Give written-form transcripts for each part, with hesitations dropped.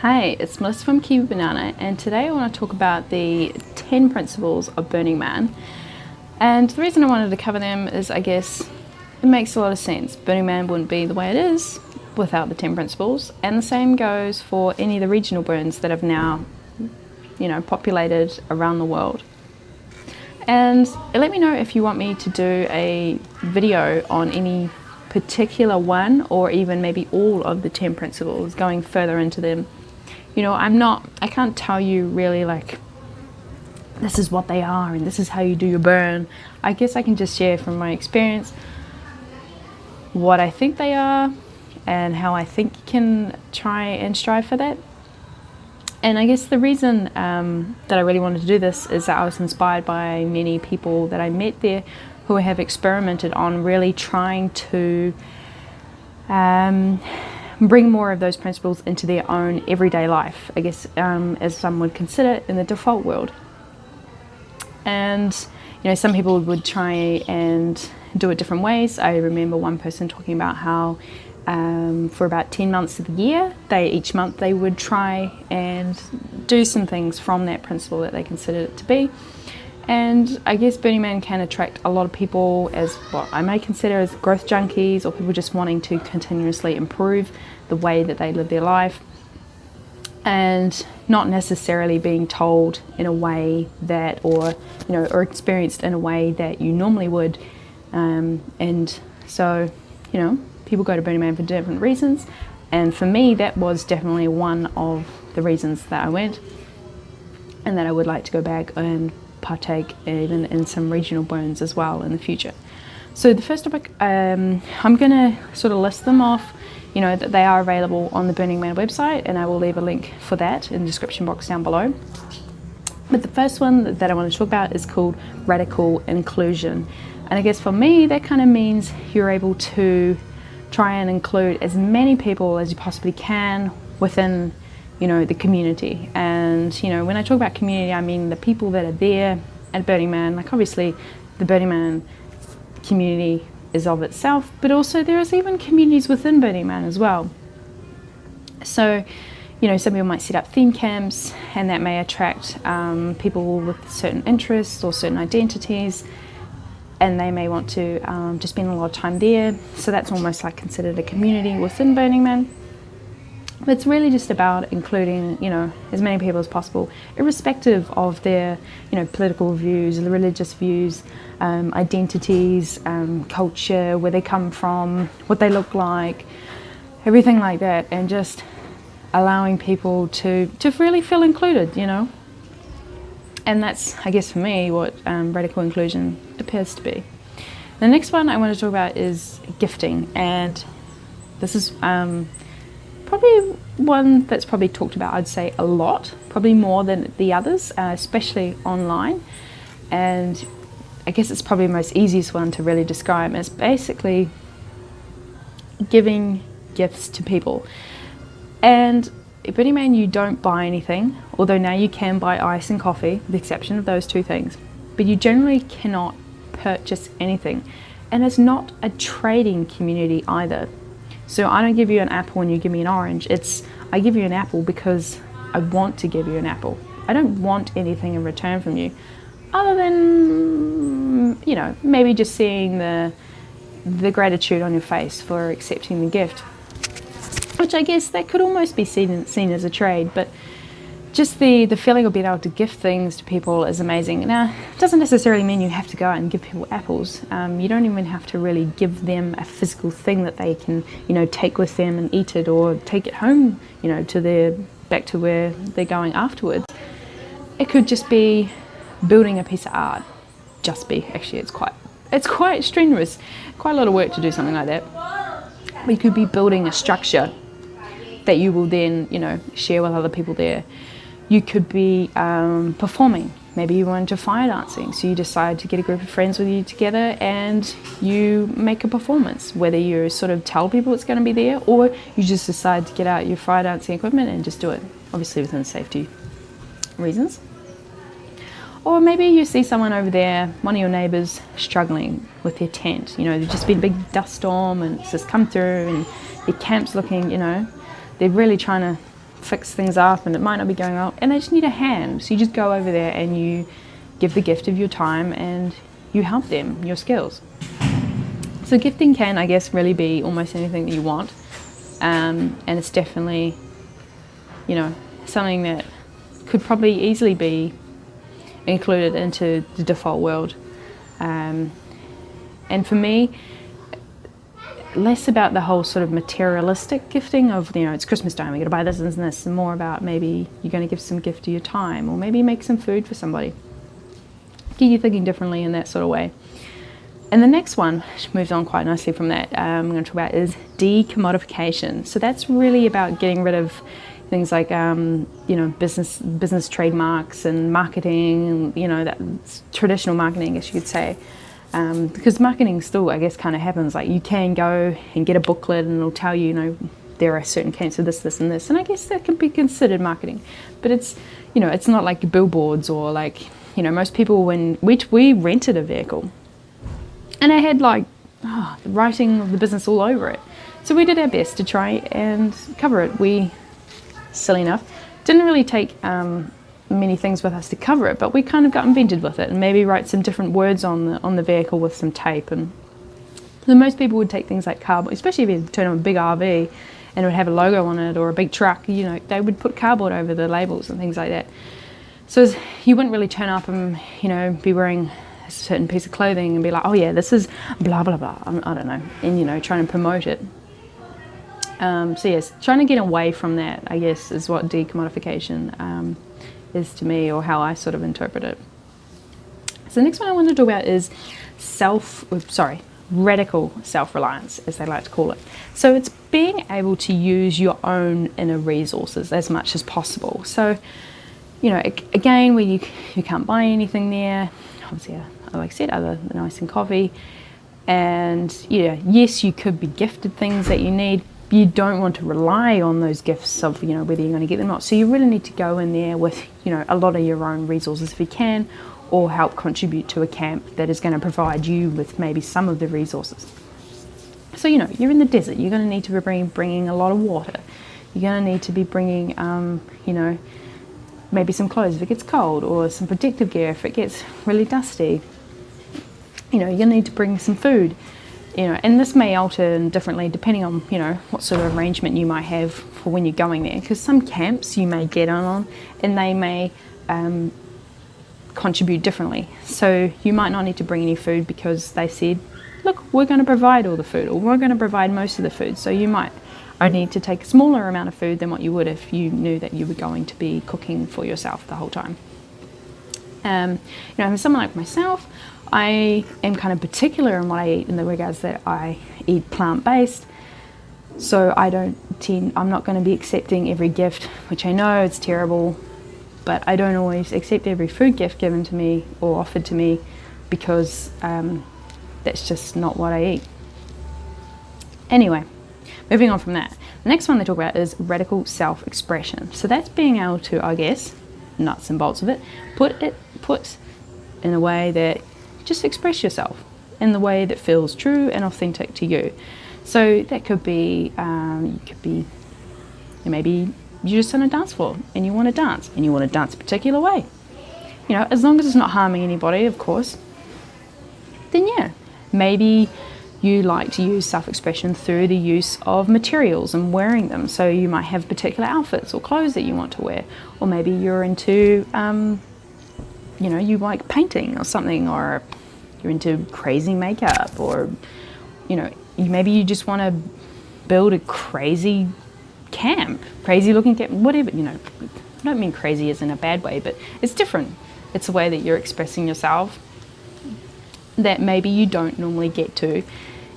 Hey, it's Melissa from Kiwi Banana, and today I want to talk about the 10 principles of Burning Man. And the reason I wanted to cover them is, I guess, it makes a lot of sense. Burning Man wouldn't be the way it is without the 10 principles, and the same goes for any of the regional burns that have now, populated around the world. And let me know if you want me to do a video on any particular one, or even maybe all of the 10 principles, going further into them. I can't tell you really like this is what they are and this is how you do your burn. I guess I can just share from my experience what I think they are and how I think you can try and strive for that. And I guess the reason that I really wanted to do this is that I was inspired by many people that I met there who have experimented on really trying to bring more of those principles into their own everyday life, I guess, as some would consider in the default world. And some people would try and do it different ways. I remember one person talking about how for about 10 months of the year, each month they would try and do some things from that principle that they considered it to be. And I guess Burning Man can attract a lot of people as what I may consider as growth junkies, or people just wanting to continuously improve the way that they live their life, and not necessarily being told in a way that, or experienced in a way that you normally would. And so, people go to Burning Man for different reasons. And for me, that was definitely one of the reasons that I went, and that I would like to go back and partake even in some regional burns as well in the future. So the first topic, I'm going to sort of list them off, that they are available on the Burning Man website, and I will leave a link for that in the description box down below. But the first one that I want to talk about is called radical inclusion. And I guess for me, that kind of means you're able to try and include as many people as you possibly can within the community. And when I talk about community, I mean the people that are there at Burning Man. Like, obviously the Burning Man community is of itself, but also there is even communities within Burning Man as well. So some people might set up theme camps, and that may attract people with certain interests or certain identities, and they may want to just spend a lot of time there. So that's almost like considered a community within Burning Man. But it's really just about including, as many people as possible, irrespective of their, political views, religious views, identities, culture, where they come from, what they look like, everything like that, and just allowing people to really feel included, And that's, I guess, for me, what radical inclusion appears to be. The next one I want to talk about is gifting, and this is probably one that's probably talked about, I'd say, a lot, probably more than the others, especially online. And I guess it's probably the most easiest one to really describe. And it's basically giving gifts to people. And at Burning Man, you don't buy anything, although now you can buy ice and coffee, with the exception of those two things. But you generally cannot purchase anything. And it's not a trading community either. So I don't give you an apple and you give me an orange. I give you an apple because I want to give you an apple. I don't want anything in return from you, other than, maybe just seeing the gratitude on your face for accepting the gift, which I guess that could almost be seen as a trade. But just the feeling of being able to gift things to people is amazing. Now, it doesn't necessarily mean you have to go out and give people apples. You don't even have to really give them a physical thing that they can, take with them and eat it, or take it home, back to where they're going afterwards. It could just be building a piece of art. Actually, it's quite strenuous, quite a lot of work to do something like that. But you could be building a structure that you will then, share with other people there. You could be performing. Maybe you were into fire dancing, so you decide to get a group of friends with you together and you make a performance, whether you sort of tell people it's going to be there, or you just decide to get out your fire dancing equipment and just do it, obviously within safety reasons. Or maybe you see someone over there, one of your neighbours, struggling with their tent. There's just been a big dust storm and it's just come through, and their camp's looking, they're really trying to fix things up and it might not be going well, and they just need a hand. So you just go over there and you give the gift of your time and you help them, your skills. So gifting can, I guess, really be almost anything that you want, and it's definitely, you know, something that could probably easily be included into the default world. And for me, less about the whole sort of materialistic gifting of, you know, it's Christmas time, we got to buy this and this, and more about maybe you're going to give some gift to your time, or maybe make some food for somebody. Get you thinking differently in that sort of way. And the next one, which moves on quite nicely from that, I'm going to talk about is decommodification. So that's really about getting rid of things like, you know, business trademarks and marketing, and, you know, that traditional marketing, I guess you could say. Because marketing still, I guess, kind of happens. Like, you can go and get a booklet and it'll tell you, you know, there are certain camps of this, this, and this. And I guess that can be considered marketing. But it's, you know, it's not like billboards or like, you know, most people, when we rented a vehicle, and I had like the writing of the business all over it. So we did our best to try and cover it. We, silly enough, didn't really take many things with us to cover it, but we kind of got invented with it and maybe write some different words on the vehicle with some tape. And so most people would take things like cardboard, especially if you turn on a big RV and it would have a logo on it, or a big truck, you know, they would put cardboard over the labels and things like that. So you wouldn't really turn up and, you know, be wearing a certain piece of clothing and be like, oh yeah, this is blah, blah, blah, I don't know, and, you know, trying to promote it. So yes, trying to get away from that, I guess, is what decommodification is to me, or how I sort of interpret it. So the next one I want to talk about is radical self-reliance, as they like to call it. So it's being able to use your own inner resources as much as possible. So, you know, again, where you can't buy anything there, obviously, like I said, other than ice and coffee. And yeah, yes, you could be gifted things that you need. You don't want to rely on those gifts of, you know, whether you're going to get them or not. So you really need to go in there with, you know, a lot of your own resources if you can, or help contribute to a camp that is going to provide you with maybe some of the resources. So, you know, you're in the desert, you're going to need to be bringing a lot of water. You're going to need to be bringing, you know, maybe some clothes if it gets cold, or some protective gear if it gets really dusty. You know, you're going to need to bring some food. You know, and this may alter differently depending on, you know, what sort of arrangement you might have for when you're going there. Because some camps you may get on and they may contribute differently. So you might not need to bring any food because they said, look, we're going to provide all the food, or we're going to provide most of the food. So you might only need to take a smaller amount of food than what you would if you knew that you were going to be cooking for yourself the whole time. You know, for someone like myself, I am kind of particular in what I eat, in the regards that I eat plant-based. So I'm not going to be accepting every gift, which I know it's terrible, but I don't always accept every food gift given to me or offered to me, because that's just not what I eat. Anyway, moving on from that. The next one they talk about is radical self-expression. So that's being able to, I guess, nuts and bolts of it, put in a way that just express yourself in the way that feels true and authentic to you. So that could be, maybe you're just on a dance floor and you want to dance a particular way. You know, as long as it's not harming anybody, of course, then yeah, maybe you like to use self-expression through the use of materials and wearing them. So you might have particular outfits or clothes that you want to wear, or maybe you're into, you know, you like painting or something, or you're into crazy makeup, or, you know, maybe you just want to build a crazy crazy looking camp, whatever, you know. I don't mean crazy as in a bad way, but it's different. It's a way that you're expressing yourself that maybe you don't normally get to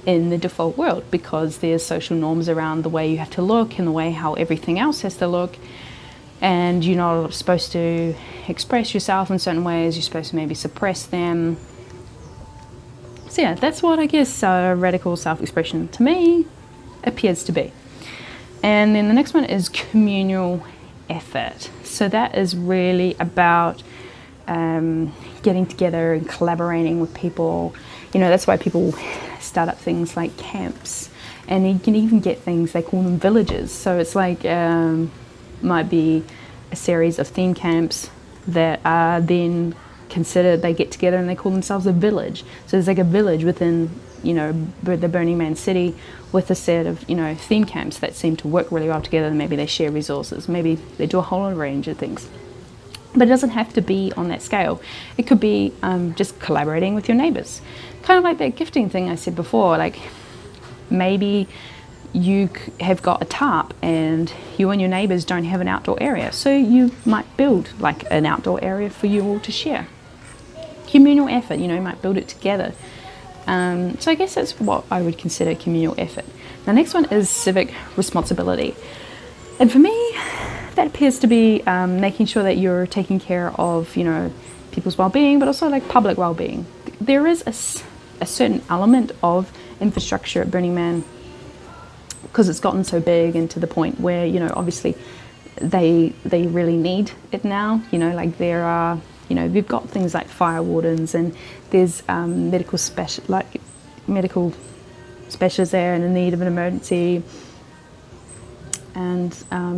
in the default world, because there's social norms around the way you have to look and the way how everything else has to look, and you're not supposed to express yourself in certain ways. You're supposed to maybe suppress them. So yeah, that's what I guess radical self-expression to me appears to be. And then the next one is communal effort. So that is really about getting together and collaborating with people. You know, that's why people start up things like camps, and you can even get things, they call them villages. So it's like, might be a series of theme camps that are then considered, they get together and they call themselves a village. So there's like a village within, you know, the Burning Man city with a set of, you know, theme camps that seem to work really well together, and maybe they share resources, maybe they do a whole range of things. But it doesn't have to be on that scale. It could be just collaborating with your neighbours. Kind of like that gifting thing I said before, like maybe you have got a tarp and you and your neighbours don't have an outdoor area, so you might build like an outdoor area for you all to share. Communal effort, you know, you might build it together. So I guess that's what I would consider communal effort. The next one is civic responsibility. And for me, that appears to be making sure that you're taking care of, you know, people's well-being, but also like public well-being. There is a certain element of infrastructure at Burning Man, because it's gotten so big and to the point where, you know, obviously they really need it now. You know, like there are, you know, we've got things like fire wardens, and there's medical specialists there in the need of an emergency, and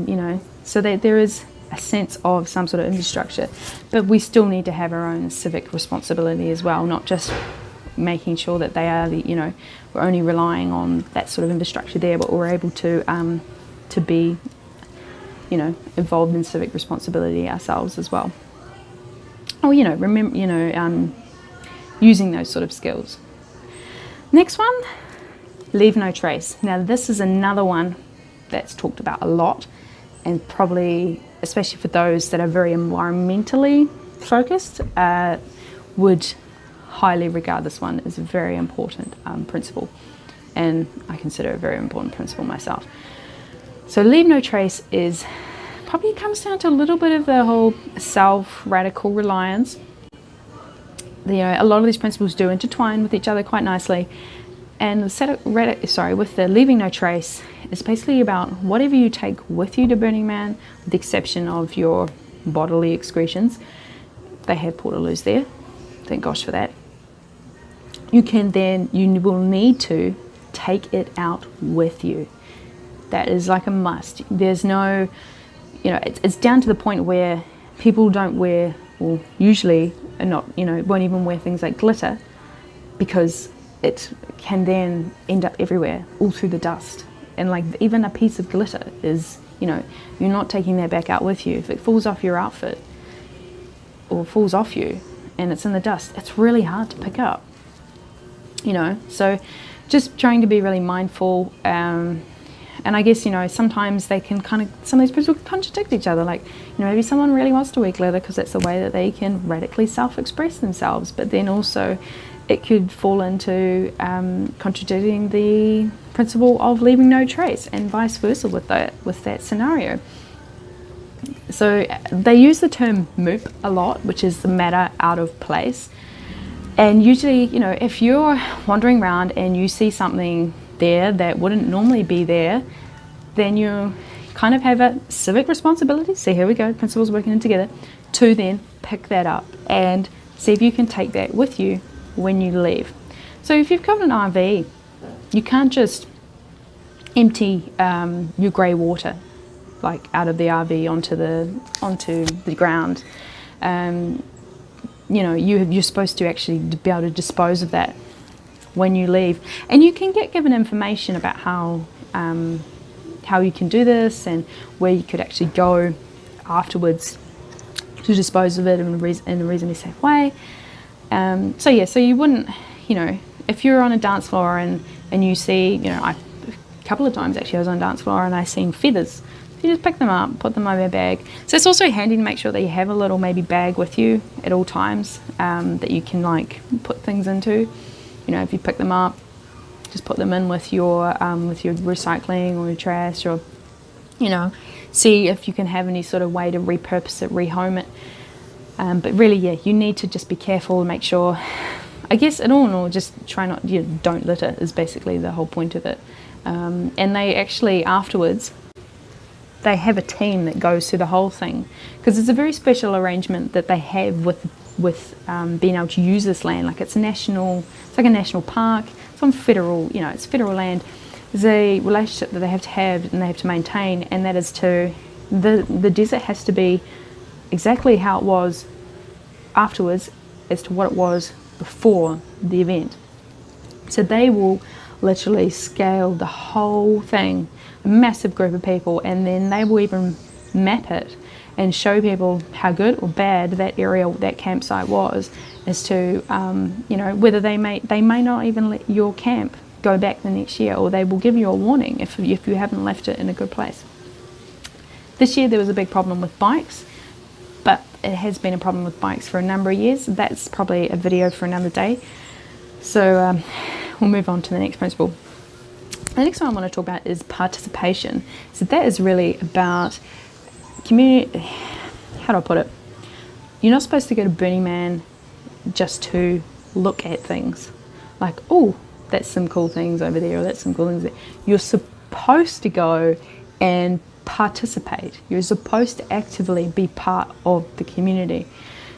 you know, so there is a sense of some sort of infrastructure, but we still need to have our own civic responsibility as well, not just making sure that they are the, you know, we're only relying on that sort of infrastructure there, but we're able to be, you know, involved in civic responsibility ourselves as well. Oh, you know, remember, you know, using those sort of skills. Next one, leave no trace. Now this is another one that's talked about a lot, and probably, especially for those that are very environmentally focused, would highly regard this one as a very important principle, and I consider it a very important principle myself. So leave no trace is probably comes down to a little bit of the whole radical reliance. You know, a lot of these principles do intertwine with each other quite nicely, and with the leaving no trace, it's basically about whatever you take with you to Burning Man, with the exception of your bodily excretions. They have portaloos there, thank gosh for that. You will need to take it out with you. That is like a must. There's no, you know, it's down to the point where people don't wear, or usually are not, you know, won't even wear things like glitter, because it can then end up everywhere, all through the dust. And like even a piece of glitter is, you know, you're not taking that back out with you. If it falls off your outfit or falls off you and it's in the dust, it's really hard to pick up, you know. So just trying to be really mindful. And I guess, you know, sometimes they can some of these principles contradict each other. Like, you know, maybe someone really wants to wear glitter because that's the way that they can radically self-express themselves, but then also it could fall into contradicting the principle of leaving no trace, and vice versa with that scenario. So they use the term MOOP a lot, which is the matter out of place. And usually, you know, if you're wandering around and you see something there that wouldn't normally be there, then you kind of have a civic responsibility. See, here we go, principles working in together, to then pick that up and see if you can take that with you when you leave. So if you've got an RV, you can't just empty your grey water like out of the RV onto the ground. You know, you're supposed to actually be able to dispose of that when you leave, and you can get given information about how you can do this and where you could actually go afterwards to dispose of it in a reasonably safe way. So you wouldn't, you know, if you're on a dance floor and you see, you know, a couple of times actually I was on a dance floor and I seen feathers. You just pick them up, put them in your bag. So it's also handy to make sure that you have a little maybe bag with you at all times that you can like put things into. You know, if you pick them up, just put them in with your recycling or your trash, or, you know, see if you can have any sort of way to repurpose it, rehome it. But really, yeah, you need to just be careful and make sure, I guess, in all, just try not, you know, don't litter is basically the whole point of it. And they actually, afterwards, they have a team that goes through the whole thing, because it's a very special arrangement that they have with being able to use this land. Like it's like a national park, it's on federal, you know, it's federal land. There's a relationship that they have to have and they have to maintain, and that is to The desert has to be exactly how it was afterwards as to what it was before the event. So they will literally scale the whole thing, a massive group of people, and then they will even map it and show people how good or bad that area, that campsite was, as to you know, whether they may not even let your camp go back the next year, or they will give you a warning if you haven't left it in a good place. This year there was a big problem with bikes, but it has been a problem with bikes for a number of years. That's probably a video for another day. So we'll move on to the next principle. The next one I want to talk about is participation. So that is really about community. How do I put it? You're not supposed to go to Burning Man just to look at things. Like, oh, that's some cool things over there, or that's some cool things there. You're supposed to go and participate. You're supposed to actively be part of the community.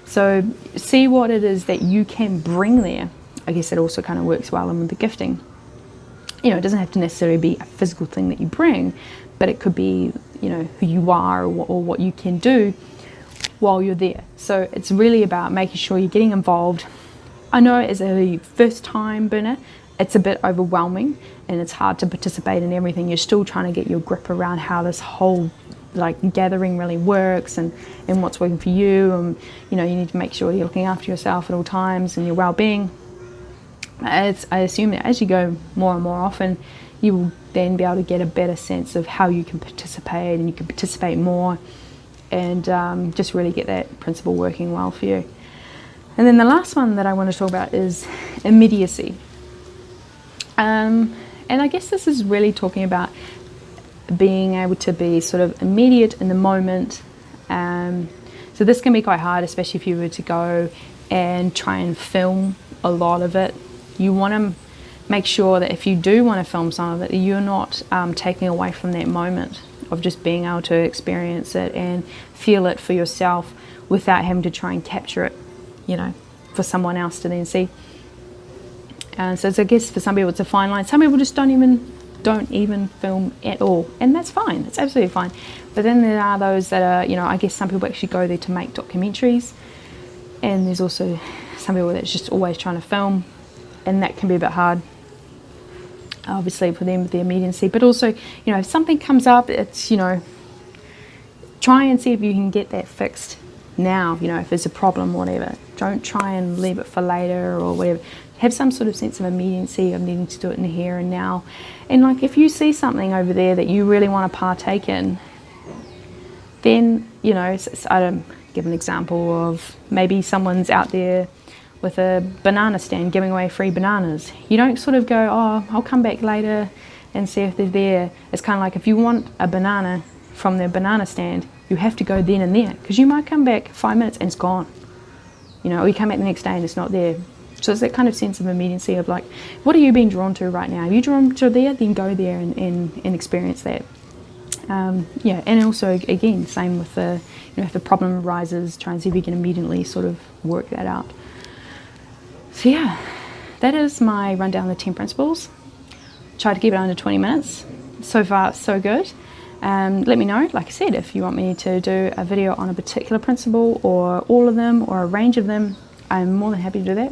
So see what it is that you can bring there. I guess it also kind of works well in with the gifting. You know, it doesn't have to necessarily be a physical thing that you bring, but it could be, you know, who you are, or what you can do while you're there. So it's really about making sure you're getting involved. I know as a first time burner, it's a bit overwhelming and it's hard to participate in everything. You're still trying to get your grip around how this whole like gathering really works, and what's working for you, and you know, you need to make sure you're looking after yourself at all times and your well-being. I assume that as you go more and more often, you will then be able to get a better sense of how you can participate, and you can participate more, and just really get that principle working well for you. And then the last one that I want to talk about is immediacy. And I guess this is really talking about being able to be sort of immediate in the moment. So this can be quite hard, especially if you were to go and try and film a lot of it. You want to make sure that if you do want to film some of it, you're not taking away from that moment of just being able to experience it and feel it for yourself without having to try and capture it, you know, for someone else to then see. So I guess for some people it's a fine line. Some people just don't even film at all, and that's fine. It's absolutely fine. But then there are those that are, you know, I guess some people actually go there to make documentaries, and there's also some people that's just always trying to film, and that can be a bit hard, obviously, for them with their immediacy. But also, you know, if something comes up, it's, you know, try and see if you can get that fixed now. You know, if there's a problem or whatever, don't try and leave it for later or whatever. Have some sort of sense of immediacy of needing to do it in the here and now. And like, if you see something over there that you really want to partake in, then, you know, I don't give an example of maybe someone's out there with a banana stand giving away free bananas. You don't sort of go, oh, I'll come back later and see if they're there. It's kind of like, if you want a banana from their banana stand, you have to go then and there, because you might come back 5 minutes and it's gone. You know, or you come back the next day and it's not there. So it's that kind of sense of immediacy of like, what are you being drawn to right now? If you're drawn to there, then go there and experience that. Yeah, and also, again, same with the, you know, if the problem arises, try and see if you can immediately sort of work that out. So yeah, that is my rundown of the 10 principles. Try to keep it under 20 minutes. So far, so good. Let me know, like I said, if you want me to do a video on a particular principle, or all of them, or a range of them. I'm more than happy to do that.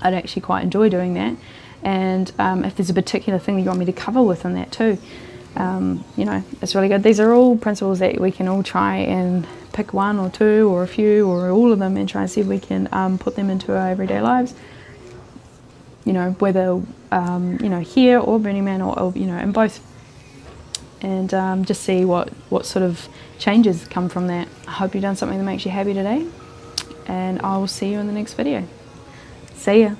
I'd actually quite enjoy doing that. And if there's a particular thing that you want me to cover within that too, you know, it's really good. These are all principles that we can all try and pick one or two or a few or all of them and try and see if we can put them into our everyday lives. You know, whether, you know, here or Burning Man, or you know, in both. And just see what sort of changes come from that. I hope you've done something that makes you happy today. And I will see you in the next video. See ya.